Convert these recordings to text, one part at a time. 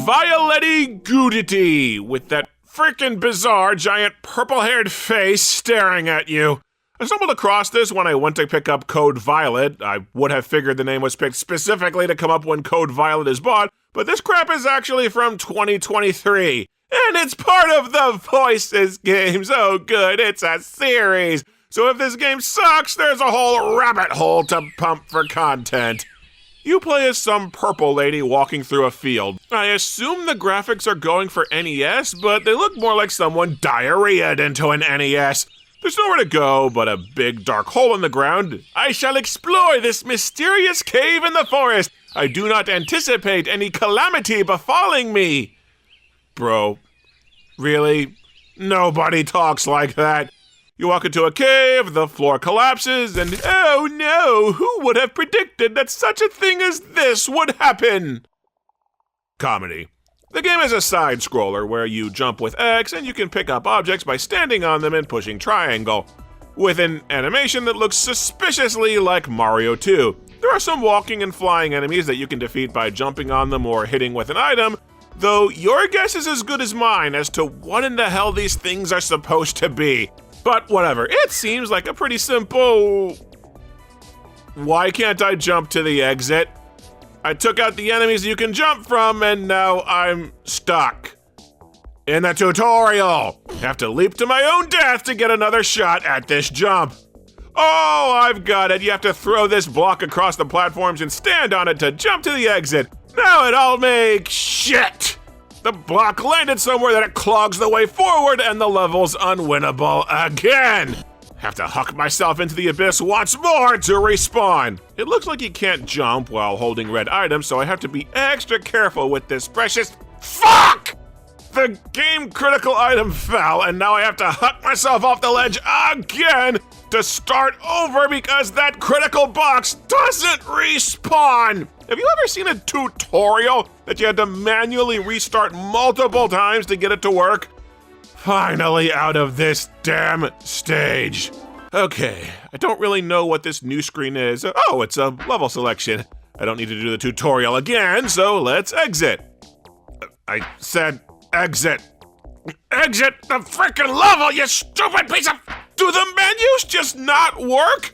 Violetti Goottii with that frickin' bizarre giant purple-haired face staring at you. I stumbled across this when I went to pick up Code Violet. I would have figured the name was picked specifically to come up when Code Violet is bought, but this crap is actually from 2023. And it's part of the Voices games. Oh good, it's a series. So if this game sucks, there's a whole rabbit hole to pump for content. You play as some purple lady walking through a field. I assume the graphics are going for NES, but they look more like someone diarrheaed into an NES. There's nowhere to go but a big dark hole in the ground. I shall explore this mysterious cave in the forest. I do not anticipate any calamity befalling me. Bro, really? Nobody talks like that. You walk into a cave, the floor collapses, and oh no, who would have predicted that such a thing as this would happen? Comedy. The game is a side-scroller where you jump with X and you can pick up objects by standing on them and pushing triangle, with an animation that looks suspiciously like Mario 2. There are some walking and flying enemies that you can defeat by jumping on them or hitting with an item, though your guess is as good as mine as to what in the hell these things are supposed to be. But whatever, it seems like a pretty simple... Why can't I jump to the exit? I took out the enemies you can jump from and now I'm stuck. In the tutorial, I have to leap to my own death to get another shot at this jump. Oh, I've got it. You have to throw this block across the platforms and stand on it to jump to the exit. Now it all makes shit. The block landed somewhere that it clogs the way forward and the level's unwinnable again. Have to huck myself into the abyss once more to respawn. It looks like you can't jump while holding red items, so I have to be extra careful with this precious fuck! The game critical item fell, and now I have to huck myself off the ledge again to start over because that critical box doesn't respawn. Have you ever seen a tutorial that you had to manually restart multiple times to get it to work? Finally out of this damn stage. Okay, I don't really know what this new screen is. Oh, it's a level selection. I don't need to do the tutorial again, so let's exit. I said exit. Exit the frickin' level, you stupid piece of... Do the menus just not work?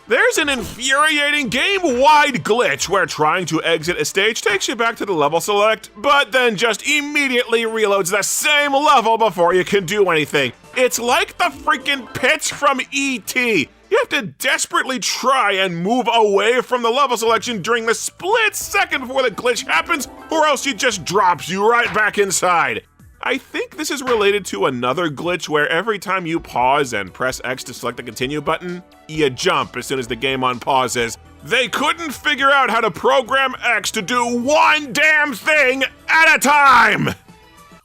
There's an infuriating game-wide glitch where trying to exit a stage takes you back to the level select, but then just immediately reloads the same level before you can do anything. It's like the freaking pits from E.T. You have to desperately try and move away from the level selection during the split second before the glitch happens, or else it just drops you right back inside. I think this is related to another glitch where every time you pause and press X to select the continue button, you jump as soon as the game unpauses. They couldn't figure out how to program X to do one damn thing at a time!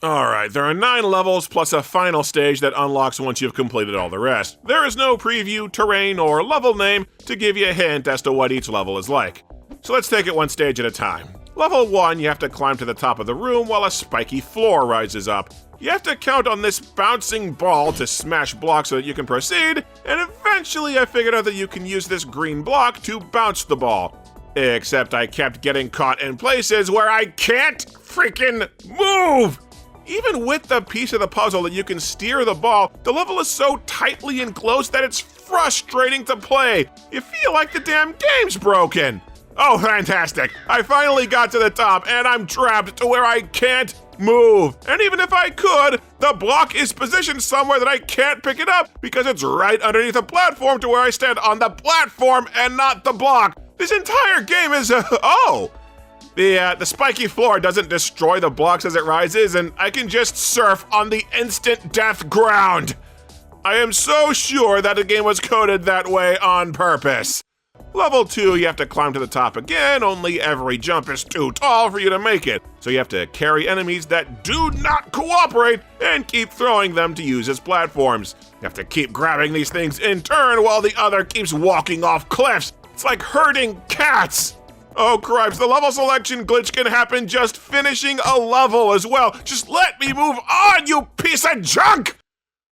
Alright, there are 9 levels plus a final stage that unlocks once you've completed all the rest. There is no preview, terrain, or level name to give you a hint as to what each level is like. So let's take it one stage at a time. Level 1, you have to climb to the top of the room while a spiky floor rises up. You have to count on this bouncing ball to smash blocks so that you can proceed, and eventually I figured out that you can use this green block to bounce the ball. Except I kept getting caught in places where I can't freaking move! Even with the piece of the puzzle that you can steer the ball, the level is so tightly enclosed that it's frustrating to play. You feel like the damn game's broken. Oh, fantastic. I finally got to the top and I'm trapped to where I can't move. And even if I could, the block is positioned somewhere that I can't pick it up because it's right underneath the platform to where I stand on the platform and not the block. This entire game is the spiky floor doesn't destroy the blocks as it rises, and I can just surf on the instant death ground. I am so sure that the game was coded that way on purpose. Level 2, you have to climb to the top again, only every jump is too tall for you to make it. So you have to carry enemies that do not cooperate and keep throwing them to use as platforms. You have to keep grabbing these things in turn while the other keeps walking off cliffs. It's like herding cats. Oh cripes, the level selection glitch can happen just finishing a level as well. Just let me move on, you piece of junk!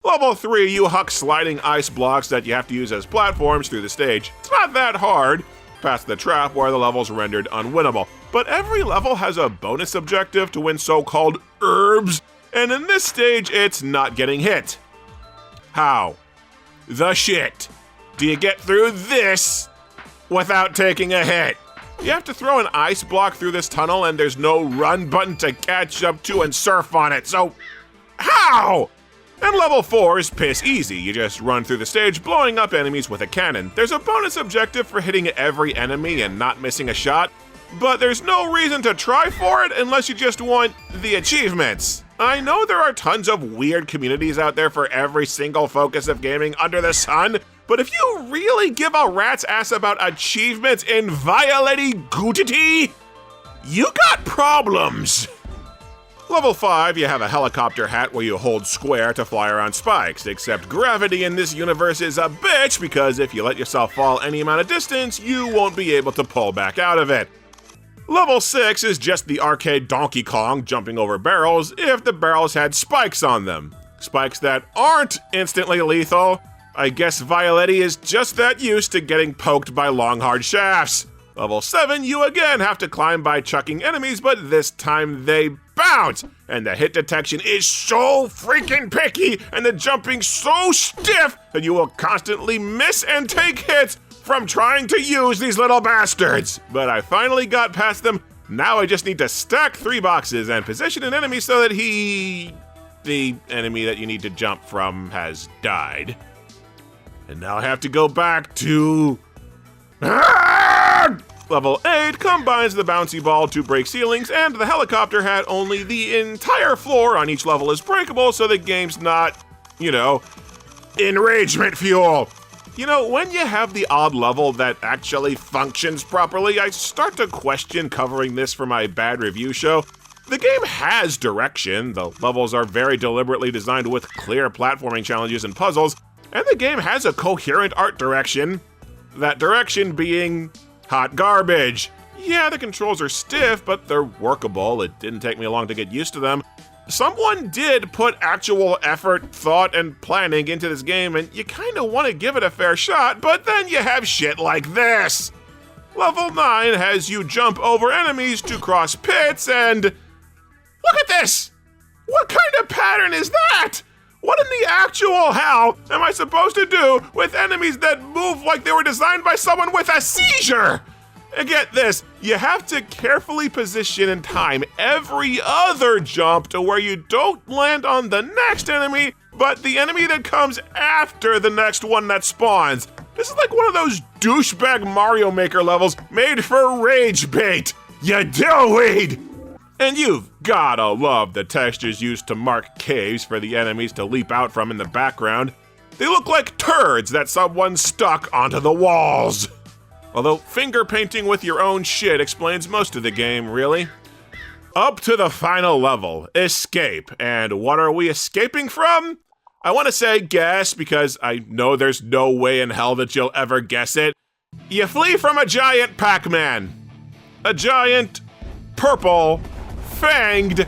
Level 3, you huck sliding ice blocks that you have to use as platforms through the stage. It's not that hard. past the trap where the level's rendered unwinnable. But every level has a bonus objective to win so-called herbs, and in this stage, it's not getting hit. How the shit do you get through this without taking a hit? You have to throw an ice block through this tunnel and there's no run button to catch up to and surf on it, so how? And level 4 is piss easy. You just run through the stage blowing up enemies with a cannon. There's a bonus objective for hitting every enemy and not missing a shot, but there's no reason to try for it unless you just want the achievements. I know there are tons of weird communities out there for every single focus of gaming under the sun, but if you really give a rat's ass about achievements in Violetti Goottii, you got problems. Level 5, you have a helicopter hat where you hold square to fly around spikes, except gravity in this universe is a bitch because if you let yourself fall any amount of distance, you won't be able to pull back out of it. Level 6 is just the arcade Donkey Kong jumping over barrels if the barrels had spikes on them. Spikes that aren't instantly lethal. I guess Violetti is just that used to getting poked by long hard shafts. Level 7, you again have to climb by chucking enemies, but this time they bounce, and the hit detection is so freaking picky, and the jumping so stiff that you will constantly miss and take hits from trying to use these little bastards. But I finally got past them. Now I just need to stack 3 boxes and position an enemy so that the enemy that you need to jump from has died. And now I have to go back to Level 8 combines the bouncy ball to break ceilings and the helicopter hat, only the entire floor on each level is breakable, so the game's not, enragement fuel. When you have the odd level that actually functions properly, I start to question covering this for my bad review show. The game has direction, the levels are very deliberately designed with clear platforming challenges and puzzles, and the game has a coherent art direction. That direction being hot garbage. Yeah, the controls are stiff, but they're workable. It didn't take me long to get used to them. Someone did put actual effort, thought, and planning into this game, and you kinda want to give it a fair shot, but then you have shit like this. Level 9 has you jump over enemies to cross pits, and look at this! What kind of pattern is that? What in the actual hell am I supposed to do with enemies that move like they were designed by someone with a seizure? And get this, you have to carefully position and time every other jump to where you don't land on the next enemy, but the enemy that comes after the next one that spawns. This is like one of those douchebag Mario Maker levels made for rage bait. You dillweed! And you've gotta love the textures used to mark caves for the enemies to leap out from in the background. They look like turds that someone stuck onto the walls. Although finger painting with your own shit explains most of the game, really. Up to the final level, escape. And what are we escaping from? I want to say guess because I know there's no way in hell that you'll ever guess it. You flee from a giant Pac-Man. A giant, purple, fanged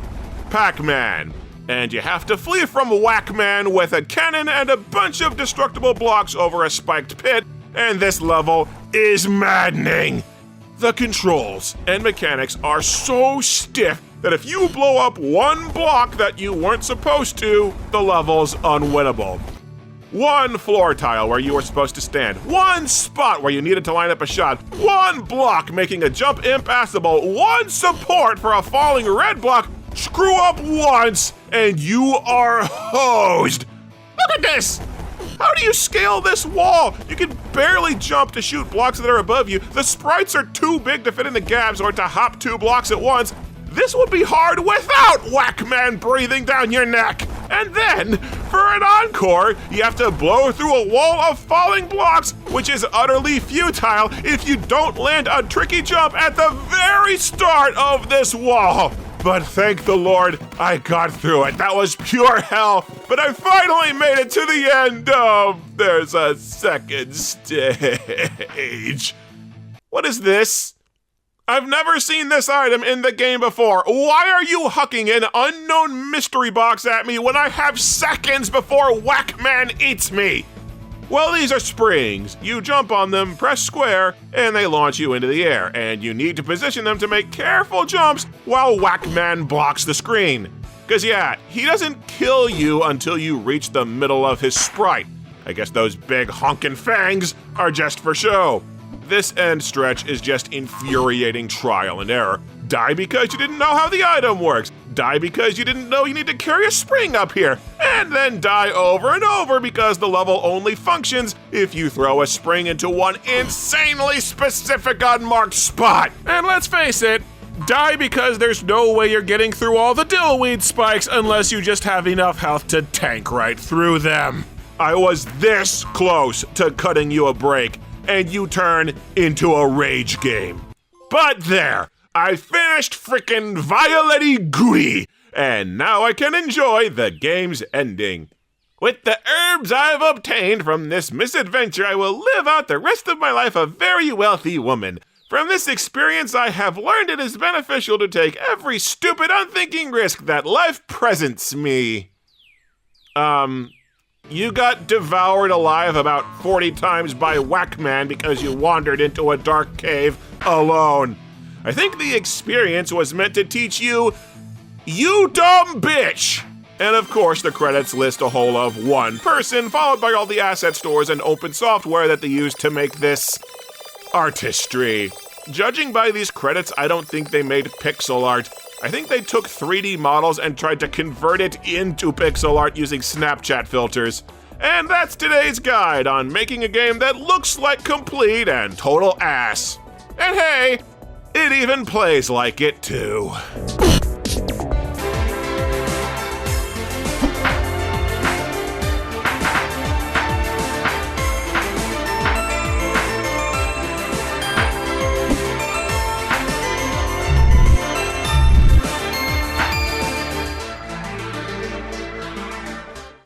Pac-Man. And you have to flee from Whack-Man with a cannon and a bunch of destructible blocks over a spiked pit, and this level is maddening. The controls and mechanics are so stiff that if you blow up one block that you weren't supposed to, the level's unwinnable. One floor tile where you were supposed to stand, one spot where you needed to line up a shot, one block making a jump impassable, one support for a falling red block, screw up once, and you are hosed. Look at this! How do you scale this wall? You can barely jump to shoot blocks that are above you. The sprites are too big to fit in the gaps or to hop 2 blocks at once. This would be hard without Whack-Man breathing down your neck. And then, for an encore, you have to blow through a wall of falling blocks, which is utterly futile if you don't land a tricky jump at the very start of this wall. But thank the Lord, I got through it. That was pure hell, but I finally made it to the end of There's a Second Stage. What is this? I've never seen this item in the game before. Why are you hucking an unknown mystery box at me when I have seconds before Whack-Man eats me? Well, these are springs. You jump on them, press square, and they launch you into the air, and you need to position them to make careful jumps while Whackman blocks the screen. Cause yeah, he doesn't kill you until you reach the middle of his sprite. I guess those big honkin' fangs are just for show. This end stretch is just infuriating trial and error. Die because you didn't know how the item works. Die because you didn't know you need to carry a spring up here. And then die over and over because the level only functions if you throw a spring into one insanely specific unmarked spot. And let's face it, die because there's no way you're getting through all the dillweed spikes unless you just have enough health to tank right through them. I was this close to cutting you a break, and you turn into a rage game. But there, I finished frickin' Violetti Goottii, and now I can enjoy the game's ending. With the herbs I've obtained from this misadventure, I will live out the rest of my life a very wealthy woman. From this experience, I have learned it is beneficial to take every stupid, unthinking risk that life presents me. You got devoured alive about 40 times by Whackman because you wandered into a dark cave alone. I think the experience was meant to teach you, you dumb bitch! And of course, the credits list a whole of one person, followed by all the asset stores and open software that they used to make this artistry. Judging by these credits, I don't think they made pixel art. I think they took 3D models and tried to convert it into pixel art using Snapchat filters. And that's today's guide on making a game that looks like complete and total ass. And hey, it even plays like it too.